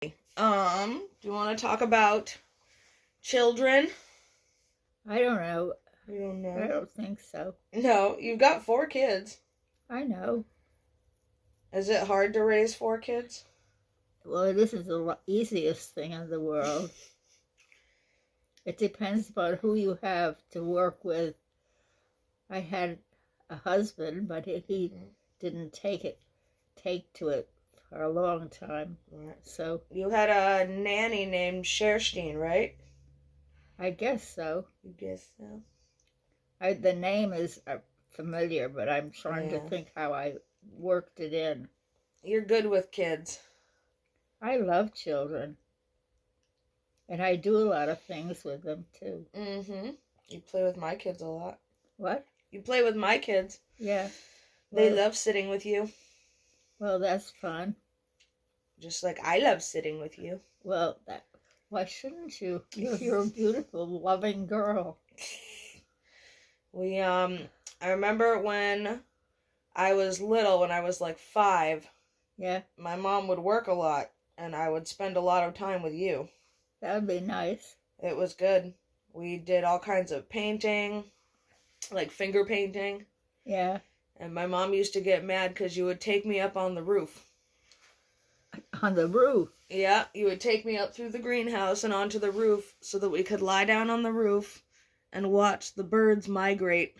Do you want to talk about children? I don't know. You don't I know. don't think so. No, you've got 4 kids. I know. Is it hard to raise 4 kids? Well, this is the easiest thing in the world. It depends upon who you have to work with. I had a husband, but he didn't take to it for a long time. Right. So You had a nanny named Sherstein, right? I guess so. You guess so. The name is familiar, but I'm trying to Yeah. think how I worked it in. You're good with kids. I love children. And I do a lot of things with them, too. Mm-hmm. You play with my kids a lot. What? You play with my kids. Yeah. They love sitting with you. Well, that's fun. Just like I love sitting with you. Well, why shouldn't you? You're a beautiful, loving girl. I remember when I was little, when I was like 5. Yeah. My mom would work a lot, and I would spend a lot of time with you. That would be nice. It was good. We did all kinds of painting, like finger painting. Yeah. And my mom used to get mad because you would take me up on the roof. On the roof? Yeah, you would take me up through the greenhouse and onto the roof so that we could lie down on the roof and watch the birds migrate.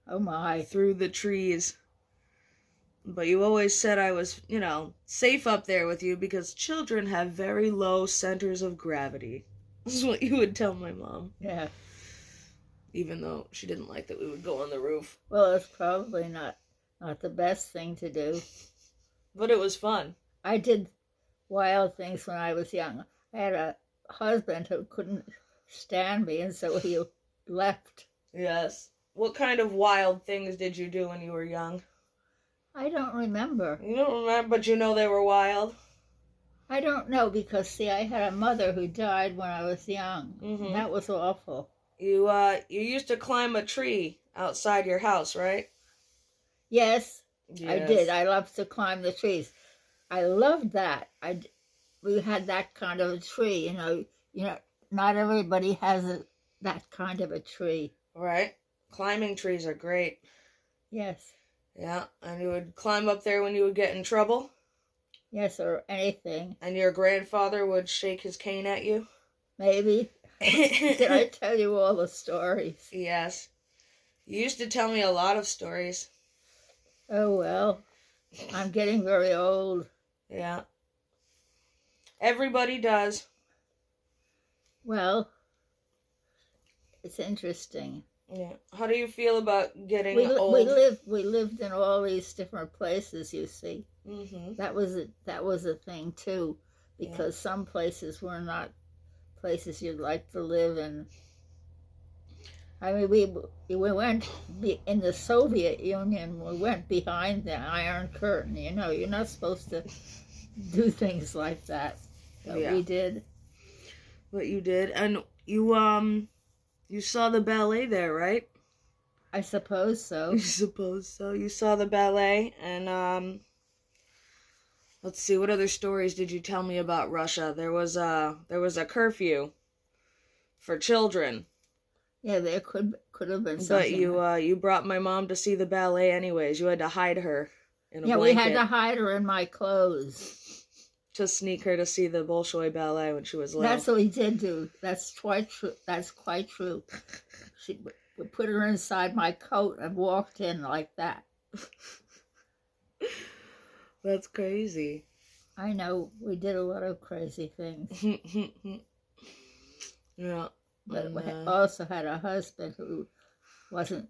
Oh, my. Through the trees. But you always said I was, safe up there with you because children have very low centers of gravity. This is what you would tell my mom. Yeah. Even though she didn't like that we would go on the roof. Well, it's probably not the best thing to do. But it was fun. I did wild things when I was young. I had a husband who couldn't stand me, and so he left. Yes. What kind of wild things did you do when you were young? I don't remember. You don't remember, but you know they were wild? I don't know because, see, I had a mother who died when I was young. Mm-hmm. That was awful. You used to climb a tree outside your house, right? Yes. I did. I loved to climb the trees. I loved that. We had that kind of a tree, not everybody has that kind of a tree. Right. Climbing trees are great. Yes. Yeah, and you would climb up there when you would get in trouble? Yes, or anything. And your grandfather would shake his cane at you? Maybe. Did I tell you all the stories? Yes. You used to tell me a lot of stories. Oh, well. I'm getting very old. Yeah. Everybody does. Well, it's interesting. Yeah. How do you feel about getting old? We lived in all these different places, you see. Mm-hmm. That was a thing too, because some places were not places you'd like to live in. I mean, we went in the Soviet Union. We went behind the Iron Curtain. You're not supposed to do things like that, but we did. But you did, and you saw the ballet there, right? I suppose so. You suppose so. You saw the ballet, and let's see, what other stories did you tell me about Russia? There was a curfew for children. Yeah, there could have been something. But you brought my mom to see the ballet anyways. You had to hide her in a blanket. We had to hide her in my clothes. To sneak her to see the Bolshoi ballet when she was little. That's what we did do. That's quite true. We put her inside my coat and walked in like that. That's crazy. I know. We did a lot of crazy things. Yeah. But we also had a husband who wasn't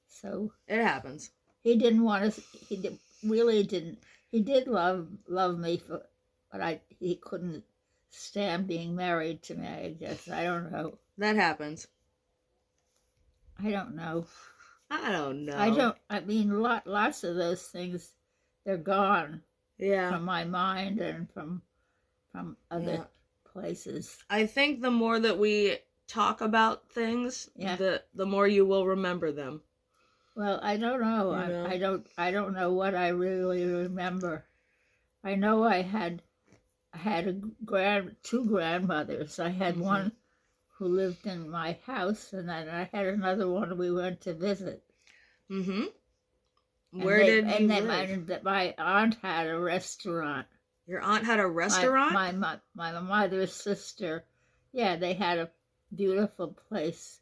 so... It happens. He didn't want to... Really didn't... He did love me, but he couldn't stand being married to me, I guess. I don't know. That happens. I don't know. I mean, lots of those things, they're gone. Yeah. From my mind and from other places. I think the more that we talk about things, the more you will remember them. Well, I don't know. I don't know what I really remember. I know I had I had two grandmothers. I had Mhm. one who lived in my house, and then I had another one we went to visit. Mm-hmm. And Where did you then live? my aunt had a restaurant. Your aunt had a My restaurant? mother's sister, yeah, they had a beautiful place.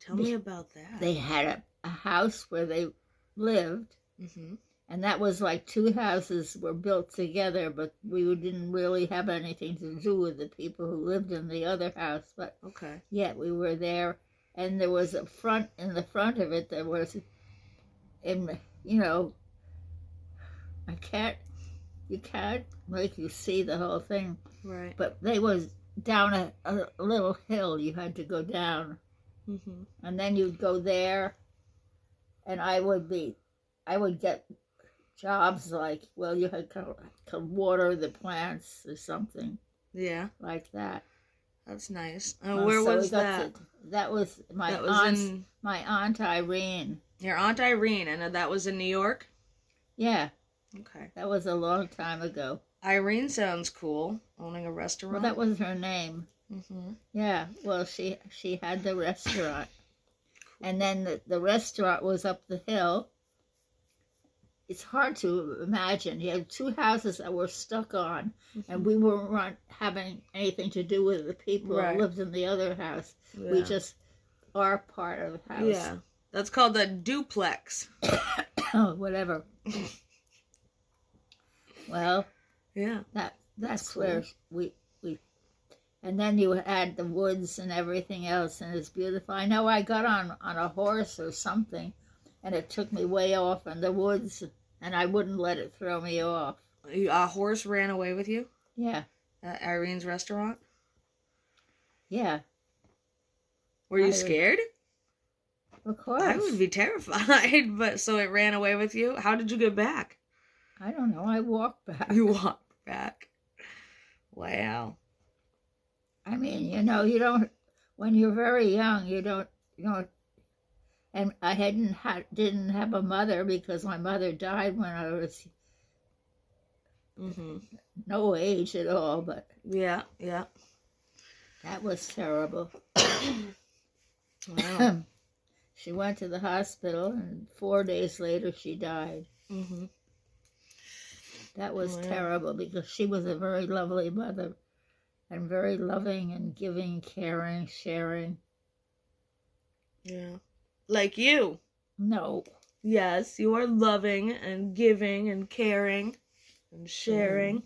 Tell me about that. They had a house where they lived, Mm-hmm. and that was like two houses were built together, but we didn't really have anything to do with the people who lived in the other house. But Okay. yeah, we were there, and there was in the front of it, there was, in, you know, I can't, you can't make you see the whole thing, Right. but they was down a little hill you had to go down, Mm-hmm. and then you'd go there, and I would get jobs like, well, you had to water the plants or something Yeah. like that. That's nice. And where So was that? That was That was my aunt Irene. your Aunt Irene, and that was in New York? Yeah, Okay. that was a long time ago. Irene sounds cool. Owning a Well, restaurant? that was her name. Mm-hmm. Yeah, well, she had the restaurant. And then the restaurant was up the hill. It's hard to imagine. You had two houses that were stuck on, and we weren't having anything to do with the people Right. who lived in the other house. Yeah. We just are part of the house. Yeah. That's called a duplex. Oh, whatever. Well, Yeah. that's cool. where we and then you had the woods and everything else, and it's beautiful. I know I got on a horse or something, and it took me way off in the woods, and I wouldn't let it throw me off. A horse ran away with you Yeah, at Irene's restaurant? yeah, Were you scared? of course. I would be terrified, but so it ran away with you? How did you get back? I don't know. I walked back. You walked back. Wow. I mean, you don't. When you're very young, you don't. And I didn't have a mother because my mother died when I was Mm-hmm. no age at all. But Yeah, yeah. that was terrible. Wow. She went to the hospital, and 4 days later she died. Mm-hmm. That was Oh, yeah. terrible because she was a very lovely mother and very loving and giving, caring, sharing. Yeah. Like you. No. Yes, you are loving and giving and caring and sharing.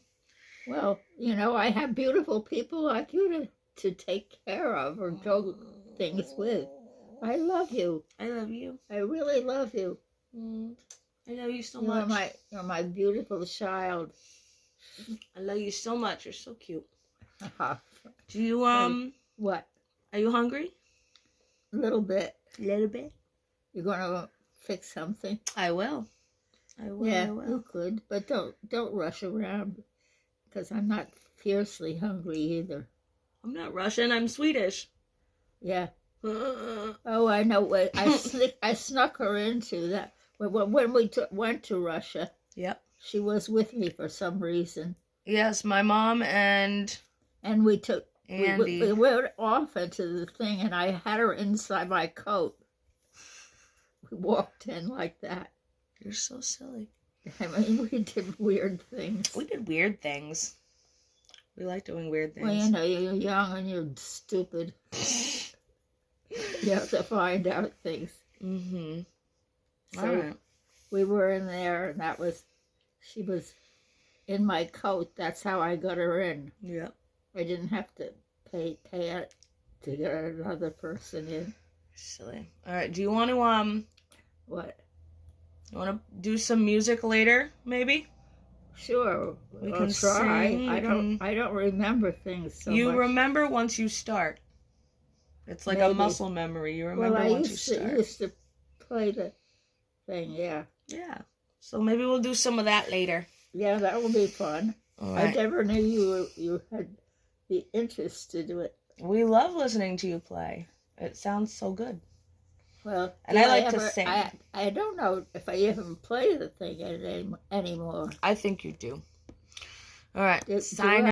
Well, I have beautiful people like you to take care of or do things with. I love you. I love you. I really love you. I love you so much. You're my beautiful child. I love you so much. You're so cute. Uh-huh. Do you, What? are you hungry? A little bit. A little bit. You're gonna fix something? I will. I will. Yeah, I will. you could, but don't rush around because I'm not fiercely hungry either. I'm not Russian. I'm Swedish. Yeah. Oh, I know. I snuck her into that when we went to Russia. Yep. She was with me for some reason, Yes, my mom and and we Andy. went off into the thing, and I had her inside my coat. We walked in like that. You're so silly. I mean, we did weird things. We did weird things. We like doing weird things. Well, you're young and you're stupid. You have to find out things. Mm-hmm. So All right. we were in there, and she was in my coat. That's how I got her in. Yep. I didn't have to pay it to get another person in. Silly. All right. Do you want to What? You want to do some music later? Maybe. Sure, We I'll can try. sing, I don't remember things so you much. remember once you start. It's like a Maybe. muscle memory. You remember I once you start. used to play the thing. Yeah, Yeah. So maybe we'll do some of that later. yeah, that will be fun. All I right. never knew you had the interest to do it. We love listening to you play. It sounds so good. Well, And do I like to sing. I don't know if I even play the thing anymore. I think you do. All right. Do- do Sign I-